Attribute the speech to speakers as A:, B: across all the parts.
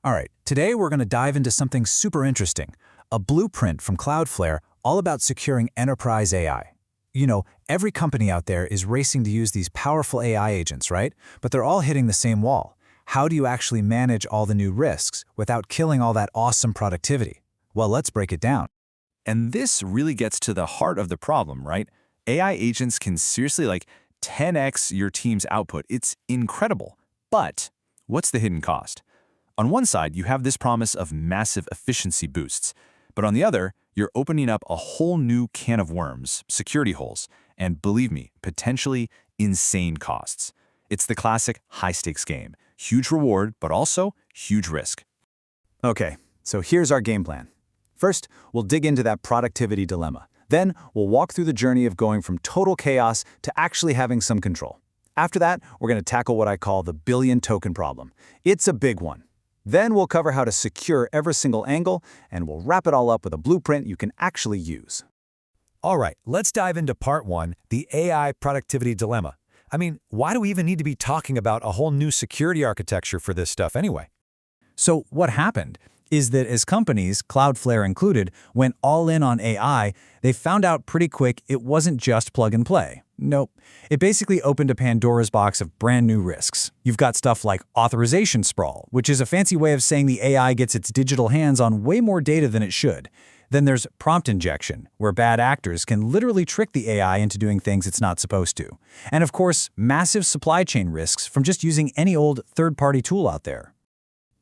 A: All right, today we're going to dive into something super interesting, a blueprint from Cloudflare all about securing enterprise AI. Every company out there is racing to use these powerful AI agents, right? But they're all hitting the same wall. How do you actually manage all the new risks without killing all that awesome productivity? Well, let's break it down.
B: And this really gets to the heart of the problem, right? AI agents can seriously 10x your team's output. It's incredible. But what's the hidden cost? On one side, you have this promise of massive efficiency boosts. But on the other, you're opening up a whole new can of worms, security holes, and believe me, potentially insane costs. It's the classic high-stakes game. Huge reward, but also huge risk.
A: Okay, so here's our game plan. First, we'll dig into that productivity dilemma. Then, we'll walk through the journey of going from total chaos to actually having some control. After that, we're going to tackle what I call the billion token problem. It's a big one. Then we'll cover how to secure every single angle, and we'll wrap it all up with a blueprint you can actually use.
C: All right, let's dive into part one, the AI productivity dilemma. I mean, why do we even need to be talking about a whole new security architecture for this stuff anyway?
A: So what happened is that as companies, Cloudflare included, went all in on AI, they found out pretty quick it wasn't just plug and play. Nope. It basically opened a Pandora's box of brand new risks. You've got stuff like authorization sprawl, which is a fancy way of saying the AI gets its digital hands on way more data than it should. Then there's prompt injection, where bad actors can literally trick the AI into doing things it's not supposed to. And of course, massive supply chain risks from just using any old third-party tool out there.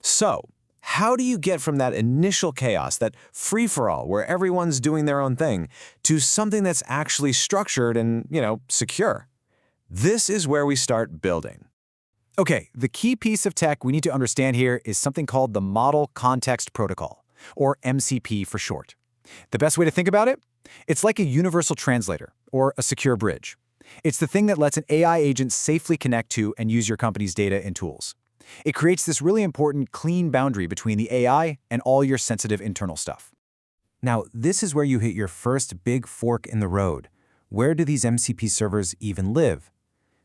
D: So, how do you get from that initial chaos, that free-for-all where everyone's doing their own thing, to something that's actually structured and, secure? This is where we start building.
A: Okay, the key piece of tech we need to understand here is something called the Model Context Protocol, or MCP for short. The best way to think about it? It's like a universal translator, or a secure bridge. It's the thing that lets an AI agent safely connect to and use your company's data and tools. It creates this really important clean boundary between the AI and all your sensitive internal stuff. Now, this is where you hit your first big fork in the road. Where do these MCP servers even live?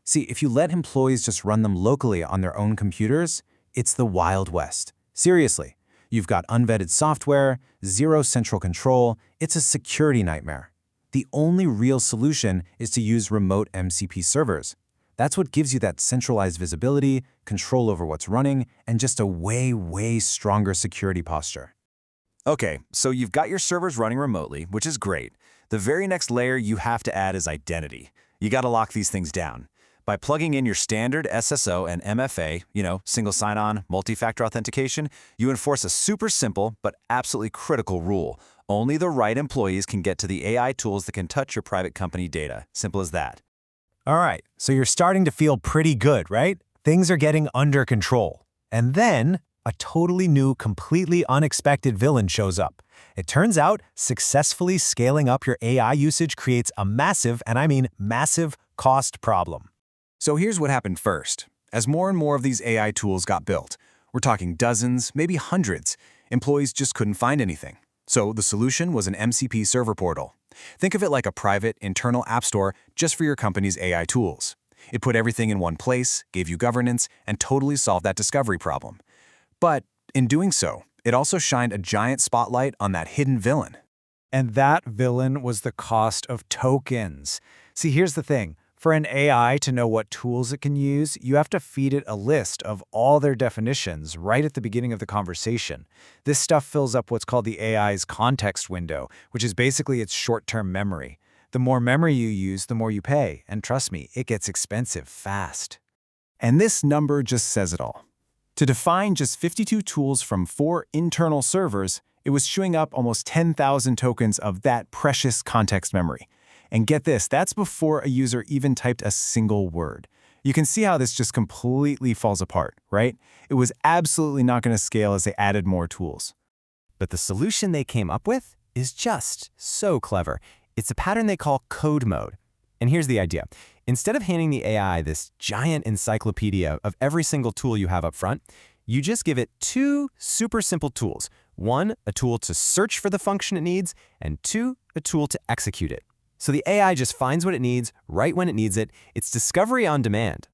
A: See, if you let employees just run them locally on their own computers, it's the Wild West. Seriously, you've got unvetted software, zero central control. It's a security nightmare. The only real solution is to use remote MCP servers. That's what gives you that centralized visibility, control over what's running, and just a way, way stronger security posture.
B: Okay, so you've got your servers running remotely, which is great. The very next layer you have to add is identity. You got to lock these things down. By plugging in your standard SSO and MFA, single sign-on, multi-factor authentication, you enforce a super simple but absolutely critical rule. Only the right employees can get to the AI tools that can touch your private company data. Simple as that.
C: All right, so you're starting to feel pretty good, right? Things are getting under control. And then a totally new, completely unexpected villain shows up. It turns out successfully scaling up your AI usage creates a massive, and I mean massive, cost problem.
A: So here's what happened first. As more and more of these AI tools got built, we're talking dozens, maybe hundreds, employees just couldn't find anything. So the solution was an MCP server portal. Think of it like a private, internal app store just for your company's AI tools. It put everything in one place, gave you governance, and totally solved that discovery problem. But in doing so, it also shined a giant spotlight on that hidden villain.
C: And that villain was the cost of tokens. See, here's the thing. For an AI to know what tools it can use, you have to feed it a list of all their definitions right at the beginning of the conversation. This stuff fills up what's called the AI's context window, which is basically its short-term memory. The more memory you use, the more you pay. And trust me, it gets expensive fast.
A: And this number just says it all. To define just 52 tools from 4 internal servers, it was chewing up almost 10,000 tokens of that precious context memory. And get this, that's before a user even typed a single word. You can see how this just completely falls apart, right? It was absolutely not going to scale as they added more tools.
E: But the solution they came up with is just so clever. It's a pattern they call code mode. And here's the idea. Instead of handing the AI this giant encyclopedia of every single tool you have up front, you just give it 2 super simple tools. 1, a tool to search for the function it needs, and 2, a tool to execute it. So the AI just finds what it needs, right when it needs it. It's discovery on demand.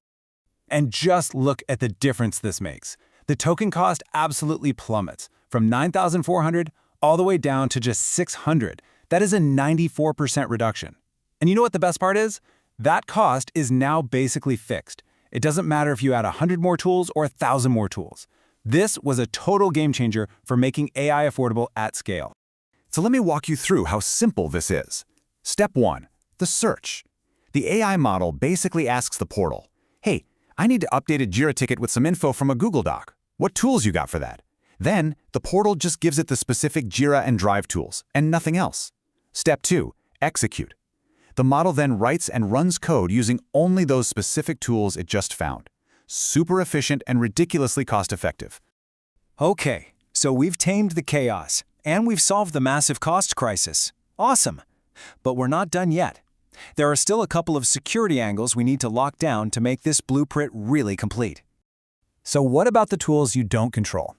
A: And just look at the difference this makes.
C: the token cost absolutely plummets from 9,400 all the way down to just 600. That is a 94% reduction. And you know what the best part is? That cost is now basically fixed. It doesn't matter if you add 100 more tools or 1,000 more tools. This was a total game changer for making AI affordable at scale.
A: So let me walk you through how simple this is. Step 1, the search. The AI model basically asks the portal, hey, I need to update a Jira ticket with some info from a Google Doc. What tools you got for that? Then, the portal just gives it the specific Jira and Drive tools, and nothing else. Step 2, execute. The model then writes and runs code using only those specific tools it just found. Super efficient and ridiculously cost-effective.
F: Okay, so we've tamed the chaos, and we've solved the massive cost crisis. Awesome! But we're not done yet. There are still a couple of security angles we need to lock down to make this blueprint really complete.
C: So what about the tools you don't control?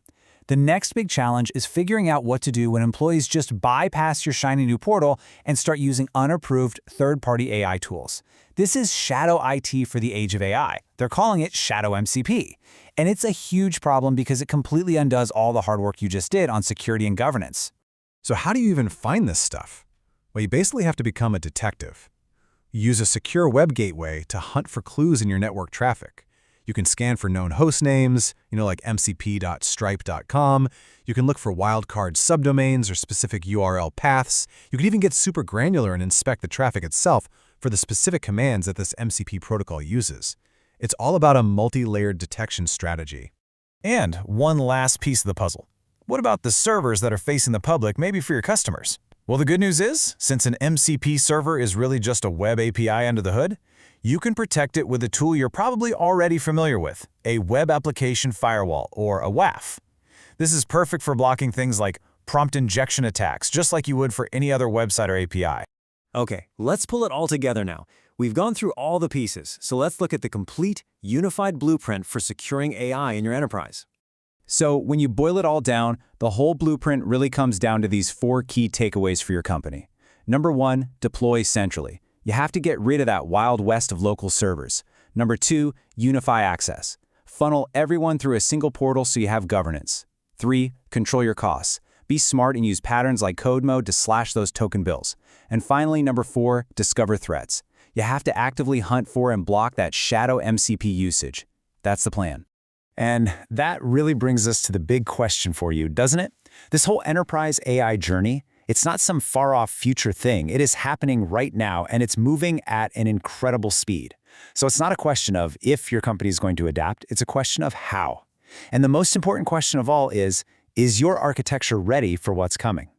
C: The next big challenge is figuring out what to do when employees just bypass your shiny new portal and start using unapproved third-party AI tools. This is shadow IT for the age of AI. They're calling it shadow MCP. And it's a huge problem because it completely undoes all the hard work you just did on security and governance.
G: So how do you even find this stuff? Well, you basically have to become a detective. You use a secure web gateway to hunt for clues in your network traffic. You can scan for known host names, like mcp.stripe.com. You can look for wildcard subdomains or specific URL paths. You can even get super granular and inspect the traffic itself for the specific commands that this MCP protocol uses. It's all about a multi-layered detection strategy.
C: And one last piece of the puzzle. What about the servers that are facing the public, maybe for your customers? Well, the good news is, since an MCP server is really just a web API under the hood, you can protect it with a tool you're probably already familiar with, a Web Application Firewall, or a WAF. This is perfect for blocking things like prompt injection attacks, just like you would for any other website or API.
F: Okay, let's pull it all together now. We've gone through all the pieces, so let's look at the complete, unified blueprint for securing AI in your enterprise.
A: So when you boil it all down, the whole blueprint really comes down to these 4 key takeaways for your company. Number 1, deploy centrally. You have to get rid of that wild west of local servers. Number 2, unify access. Funnel everyone through a single portal so you have governance. 3, control your costs. Be smart and use patterns like code mode to slash those token bills. And finally, number 4, discover threats. You have to actively hunt for and block that shadow MCP usage. That's the plan. And that really brings us to the big question for you, doesn't it? This whole enterprise AI journey, it's not some far-off future thing. It is happening right now, and it's moving at an incredible speed. So it's not a question of if your company is going to adapt, it's a question of how. And the most important question of all is your architecture ready for what's coming?